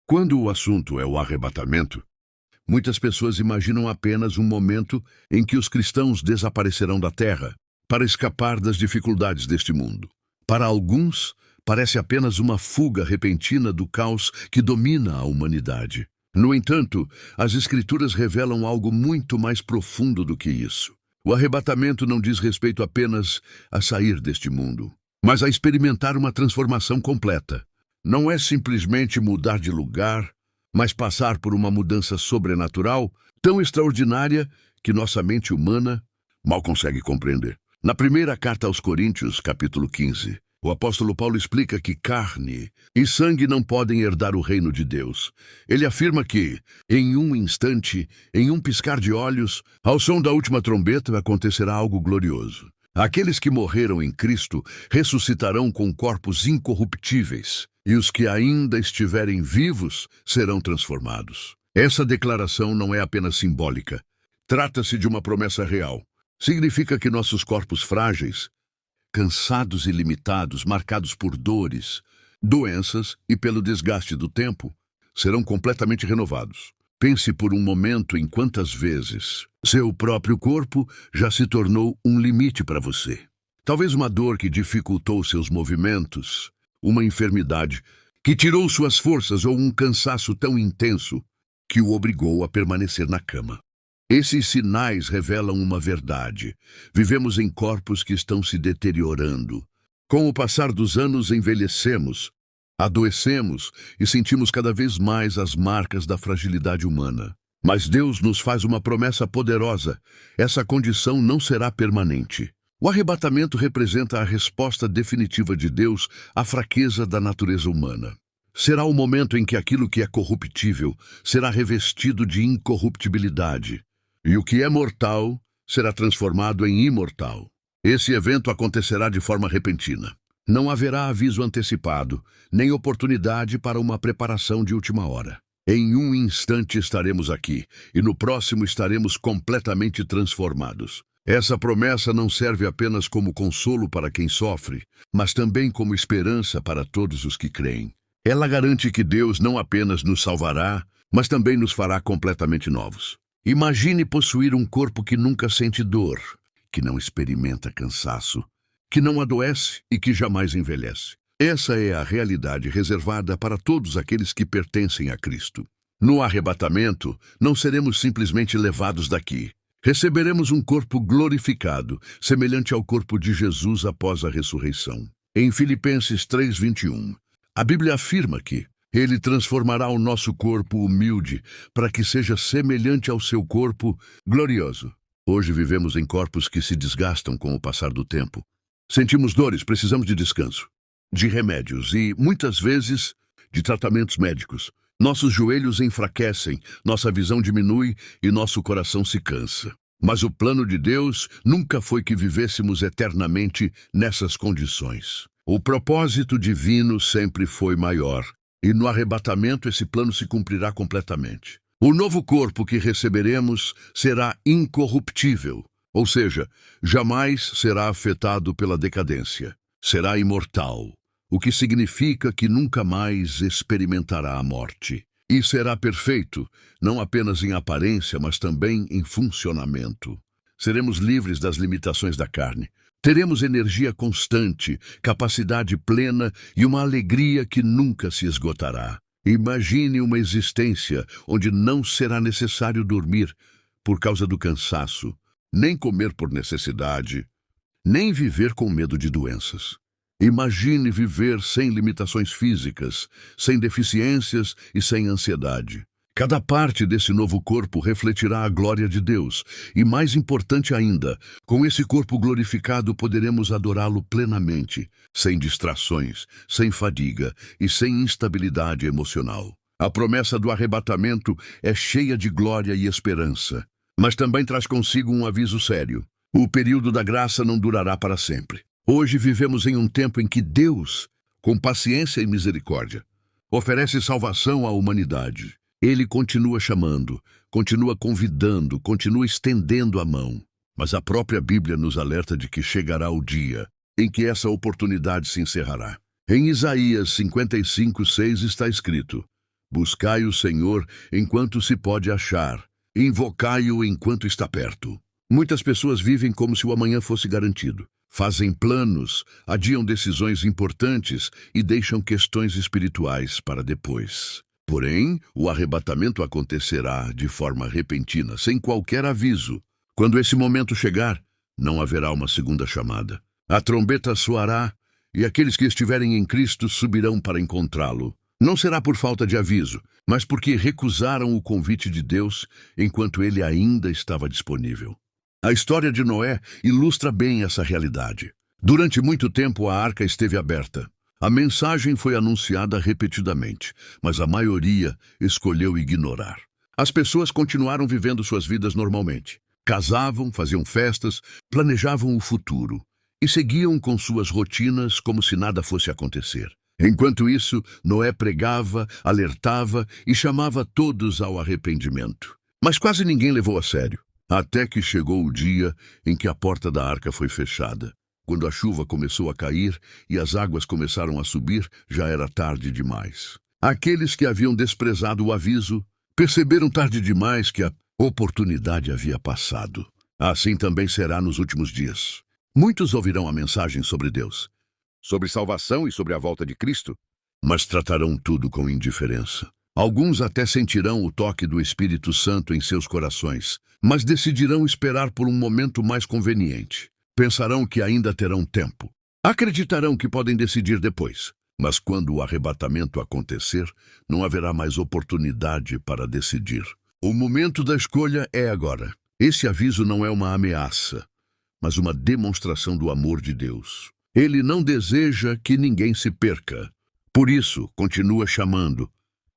Quando o assunto é o arrebatamento, muitas pessoas imaginam apenas um momento em que os cristãos desaparecerão da terra para escapar das dificuldades deste mundo. Para alguns, parece apenas uma fuga repentina do caos que domina a humanidade. No entanto, as Escrituras revelam algo muito mais profundo do que isso. O arrebatamento não diz respeito apenas a sair deste mundo, mas a experimentar uma transformação completa. Não é simplesmente mudar de lugar, mas passar por uma mudança sobrenatural tão extraordinária que nossa mente humana mal consegue compreender. Na primeira carta aos Coríntios, capítulo 15, o apóstolo Paulo explica que carne e sangue não podem herdar o reino de Deus. Ele afirma que, em um instante, em um piscar de olhos, ao som da última trombeta, acontecerá algo glorioso. Aqueles que morreram em Cristo ressuscitarão com corpos incorruptíveis, e os que ainda estiverem vivos serão transformados. Essa declaração não é apenas simbólica. Trata-se de uma promessa real. Significa que nossos corpos frágeis, cansados e limitados, marcados por dores, doenças e pelo desgaste do tempo, serão completamente renovados. Pense por um momento em quantas vezes seu próprio corpo já se tornou um limite para você. Talvez uma dor que dificultou seus movimentos, uma enfermidade que tirou suas forças ou um cansaço tão intenso que o obrigou a permanecer na cama. Esses sinais revelam uma verdade. Vivemos em corpos que estão se deteriorando. Com o passar dos anos, envelhecemos, adoecemos e sentimos cada vez mais as marcas da fragilidade humana. Mas Deus nos faz uma promessa poderosa. Essa condição não será permanente. O arrebatamento representa a resposta definitiva de Deus à fraqueza da natureza humana. Será o momento em que aquilo que é corruptível será revestido de incorruptibilidade, e o que é mortal será transformado em imortal. Esse evento acontecerá de forma repentina. Não haverá aviso antecipado, nem oportunidade para uma preparação de última hora. Em um instante estaremos aqui, e no próximo estaremos completamente transformados. Essa promessa não serve apenas como consolo para quem sofre, mas também como esperança para todos os que creem. Ela garante que Deus não apenas nos salvará, mas também nos fará completamente novos. Imagine possuir um corpo que nunca sente dor, que não experimenta cansaço, que não adoece e que jamais envelhece. Essa é a realidade reservada para todos aqueles que pertencem a Cristo. No arrebatamento, não seremos simplesmente levados daqui. Receberemos um corpo glorificado, semelhante ao corpo de Jesus após a ressurreição. Em Filipenses 3:21, a Bíblia afirma que Ele transformará o nosso corpo humilde para que seja semelhante ao seu corpo glorioso. Hoje vivemos em corpos que se desgastam com o passar do tempo. Sentimos dores, precisamos de descanso, de remédios e, muitas vezes, de tratamentos médicos. Nossos joelhos enfraquecem, nossa visão diminui e nosso coração se cansa. Mas o plano de Deus nunca foi que vivêssemos eternamente nessas condições. O propósito divino sempre foi maior, e no arrebatamento esse plano se cumprirá completamente. O novo corpo que receberemos será incorruptível, ou seja, jamais será afetado pela decadência. Será imortal, o que significa que nunca mais experimentará a morte. E será perfeito, não apenas em aparência, mas também em funcionamento. Seremos livres das limitações da carne. Teremos energia constante, capacidade plena e uma alegria que nunca se esgotará. Imagine uma existência onde não será necessário dormir por causa do cansaço, nem comer por necessidade, nem viver com medo de doenças. Imagine viver sem limitações físicas, sem deficiências e sem ansiedade. Cada parte desse novo corpo refletirá a glória de Deus. E mais importante ainda, com esse corpo glorificado poderemos adorá-lo plenamente, sem distrações, sem fadiga e sem instabilidade emocional. A promessa do arrebatamento é cheia de glória e esperança, mas também traz consigo um aviso sério. O período da graça não durará para sempre. Hoje vivemos em um tempo em que Deus, com paciência e misericórdia, oferece salvação à humanidade. Ele continua chamando, continua convidando, continua estendendo a mão. Mas a própria Bíblia nos alerta de que chegará o dia em que essa oportunidade se encerrará. Em Isaías 55:6 está escrito: Buscai o Senhor enquanto se pode achar. Invocai-o enquanto está perto. Muitas pessoas vivem como se o amanhã fosse garantido. Fazem planos, adiam decisões importantes e deixam questões espirituais para depois. Porém, o arrebatamento acontecerá de forma repentina, sem qualquer aviso. Quando esse momento chegar, não haverá uma segunda chamada. A trombeta soará e aqueles que estiverem em Cristo subirão para encontrá-lo. Não será por falta de aviso, mas porque recusaram o convite de Deus enquanto ele ainda estava disponível. A história de Noé ilustra bem essa realidade. Durante muito tempo a arca esteve aberta. A mensagem foi anunciada repetidamente, mas a maioria escolheu ignorar. As pessoas continuaram vivendo suas vidas normalmente. Casavam, faziam festas, planejavam o futuro e seguiam com suas rotinas como se nada fosse acontecer. Enquanto isso, Noé pregava, alertava e chamava todos ao arrependimento. Mas quase ninguém levou a sério, até que chegou o dia em que a porta da arca foi fechada. Quando a chuva começou a cair e as águas começaram a subir, já era tarde demais. Aqueles que haviam desprezado o aviso perceberam tarde demais que a oportunidade havia passado. Assim também será nos últimos dias. Muitos ouvirão a mensagem sobre Deus, sobre salvação e sobre a volta de Cristo, mas tratarão tudo com indiferença. Alguns até sentirão o toque do Espírito Santo em seus corações, mas decidirão esperar por um momento mais conveniente. Pensarão que ainda terão tempo. Acreditarão que podem decidir depois. Mas quando o arrebatamento acontecer, não haverá mais oportunidade para decidir. O momento da escolha é agora. Esse aviso não é uma ameaça, mas uma demonstração do amor de Deus. Ele não deseja que ninguém se perca. Por isso, continua chamando,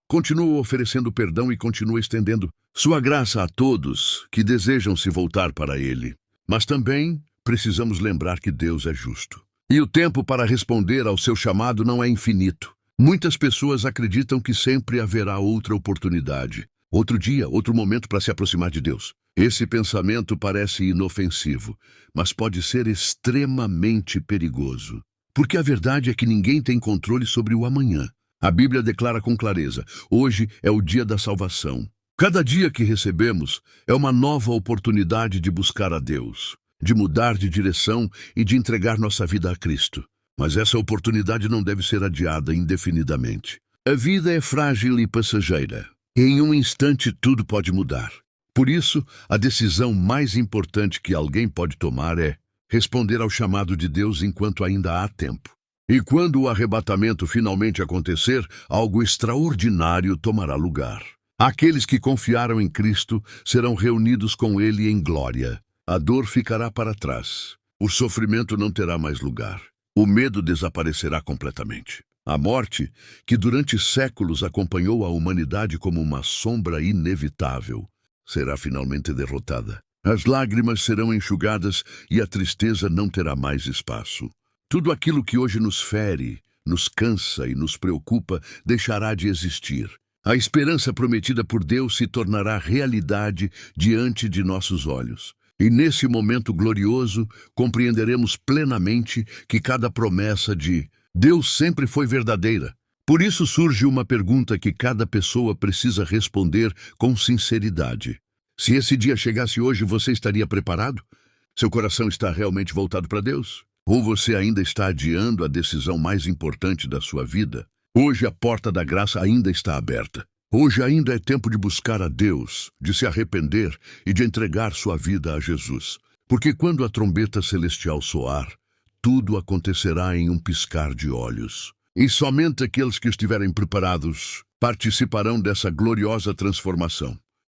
continua oferecendo perdão e continua estendendo sua graça a todos que desejam se voltar para Ele. Mas também precisamos lembrar que Deus é justo. E o tempo para responder ao seu chamado não é infinito. Muitas pessoas acreditam que sempre haverá outra oportunidade, outro dia, outro momento para se aproximar de Deus. Esse pensamento parece inofensivo, mas pode ser extremamente perigoso. Porque a verdade é que ninguém tem controle sobre o amanhã. A Bíblia declara com clareza: hoje é o dia da salvação. Cada dia que recebemos é uma nova oportunidade de buscar a Deus, de mudar de direção e de entregar nossa vida a Cristo. Mas essa oportunidade não deve ser adiada indefinidamente. A vida é frágil e passageira. Em um instante tudo pode mudar. Por isso, a decisão mais importante que alguém pode tomar é responder ao chamado de Deus enquanto ainda há tempo. E quando o arrebatamento finalmente acontecer, algo extraordinário tomará lugar. Aqueles que confiaram em Cristo serão reunidos com Ele em glória. A dor ficará para trás. O sofrimento não terá mais lugar. O medo desaparecerá completamente. A morte, que durante séculos acompanhou a humanidade como uma sombra inevitável, será finalmente derrotada. As lágrimas serão enxugadas e a tristeza não terá mais espaço. Tudo aquilo que hoje nos fere, nos cansa e nos preocupa deixará de existir. A esperança prometida por Deus se tornará realidade diante de nossos olhos. E nesse momento glorioso, compreenderemos plenamente que cada promessa de Deus sempre foi verdadeira. Por isso surge uma pergunta que cada pessoa precisa responder com sinceridade. Se esse dia chegasse hoje, você estaria preparado? Seu coração está realmente voltado para Deus? Ou você ainda está adiando a decisão mais importante da sua vida? Hoje a porta da graça ainda está aberta. Hoje ainda é tempo de buscar a Deus, de se arrepender e de entregar sua vida a Jesus. Porque quando a trombeta celestial soar, tudo acontecerá em um piscar de olhos. E somente aqueles que estiverem preparados participarão dessa gloriosa transformação.